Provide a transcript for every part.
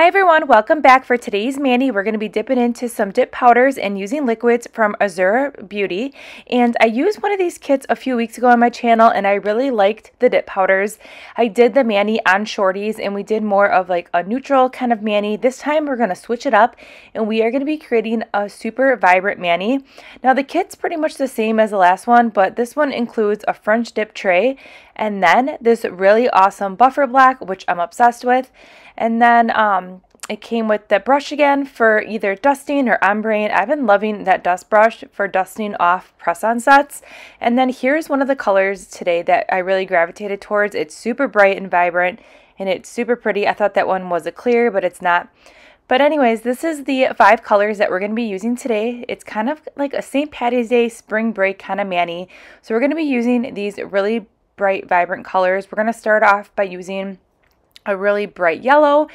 Hi everyone, welcome back. For today's mani, we're going to be dipping into some dip powders and using liquids from Azurebeauty. And I used one of these kits a few weeks ago on my channel and I really liked the dip powders. I did the mani on shorties and we did more of like a neutral kind of mani. This time we're going to switch it up and we are going to be creating a super vibrant mani. Now the kit's pretty much the same as the last one, but this one includes a French dip tray and then this really awesome buffer block, which I'm obsessed with. And then it came with the brush again for either dusting or ombre. I've been loving that dust brush for dusting off press-on sets. And then here's one of the colors today that I really gravitated towards. It's super bright and vibrant and it's super pretty. I thought that one was a clear, but it's not. But anyways, this is the 5 colors that we're going to be using today. It's kind of like a St. Patty's Day spring break kind of mani. So we're going to be using these really bright, vibrant colors. We're going to start off by using a really bright yellow,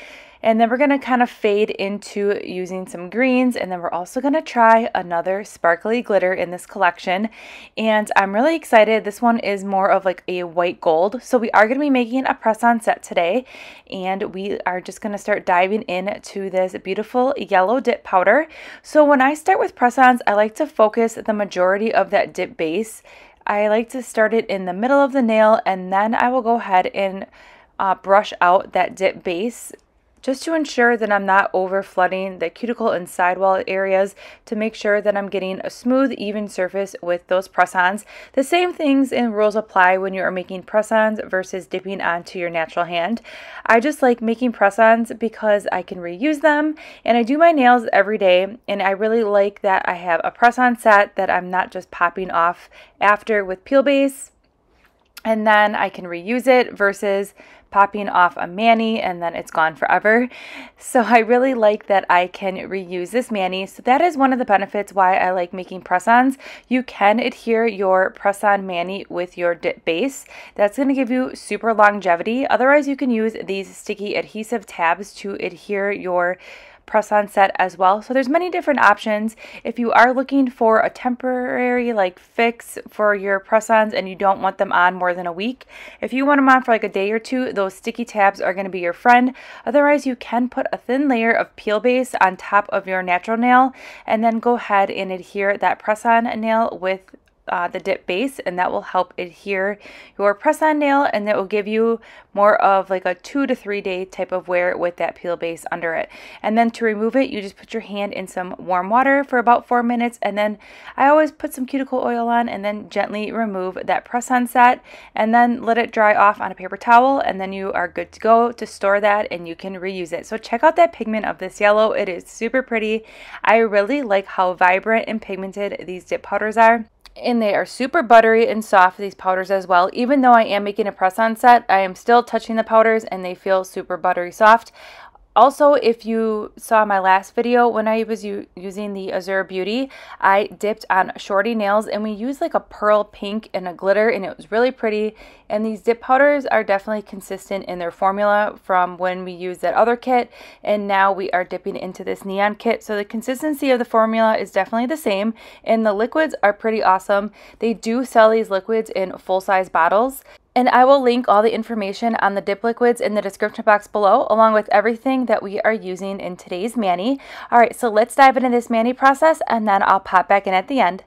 and then we're going to kind of fade into using some greens, and then we're also going to try another sparkly glitter in this collection. And I'm really excited. This one is more of like a white gold. So we are going to be making a press-on set today, and we are just going to start diving into this beautiful yellow dip powder. So when I start with press-ons, I like to focus the majority of that dip base. I like to start it in the middle of the nail, and then I will go ahead and brush out that dip base just to ensure that I'm not over flooding the cuticle and sidewall areas, to make sure that I'm getting a smooth, even surface with those press-ons. The same things and rules apply when you are making press-ons versus dipping onto your natural hand. I just like making press-ons because I can reuse them, and I do my nails every day, and I really like that I have a press-on set that I'm not just popping off after with peel base, and then I can reuse it versus popping off a mani and then it's gone forever. So I really like that I can reuse this mani. So that is one of the benefits why I like making press-ons. You can adhere your press-on mani with your dip base. That's going to give you super longevity. Otherwise, you can use these sticky adhesive tabs to adhere your press-on set as well. So there's many different options. If you are looking for a temporary like fix for your press-ons and you don't want them on more than a week, if you want them on for like a day or two, those sticky tabs are going to be your friend. Otherwise, you can put a thin layer of peel base on top of your natural nail and then go ahead and adhere that press-on nail with the dip base, and that will help adhere your press-on nail, and that will give you more of like a 2 to 3 day type of wear with that peel base under it. And then to remove it, you just put your hand in some warm water for about 4 minutes, and then I always put some cuticle oil on and then gently remove that press-on set and then let it dry off on a paper towel, and then you are good to go to store that and you can reuse it. So check out that pigment of this yellow. It is super pretty. I really like how vibrant and pigmented these dip powders are. And they are super buttery and soft, these powders as well. Even though I am making a press-on set, I am still touching the powders and they feel super buttery soft. Also, if you saw my last video when I was using the Azurebeauty, I dipped on shorty nails and we used like a pearl pink and a glitter, and it was really pretty. And these dip powders are definitely consistent in their formula from when we used that other kit, and now we are dipping into this neon kit. So the consistency of the formula is definitely the same, and the liquids are pretty awesome. They do sell these liquids in full-size bottles. And I will link all the information on the dip liquids in the description box below, along with everything that we are using in today's mani. All right, so let's dive into this mani process, and then I'll pop back in at the end.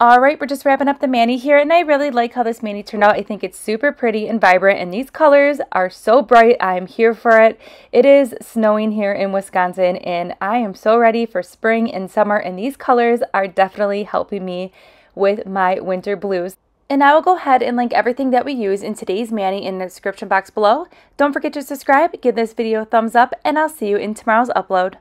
Alright, we're just wrapping up the mani here, and I really like how this mani turned out. I think it's super pretty and vibrant, and these colors are so bright. I'm here for it. It is snowing here in Wisconsin, and I am so ready for spring and summer, and these colors are definitely helping me with my winter blues. And I will go ahead and link everything that we use in today's mani in the description box below. Don't forget to subscribe, give this video a thumbs up, and I'll see you in tomorrow's upload.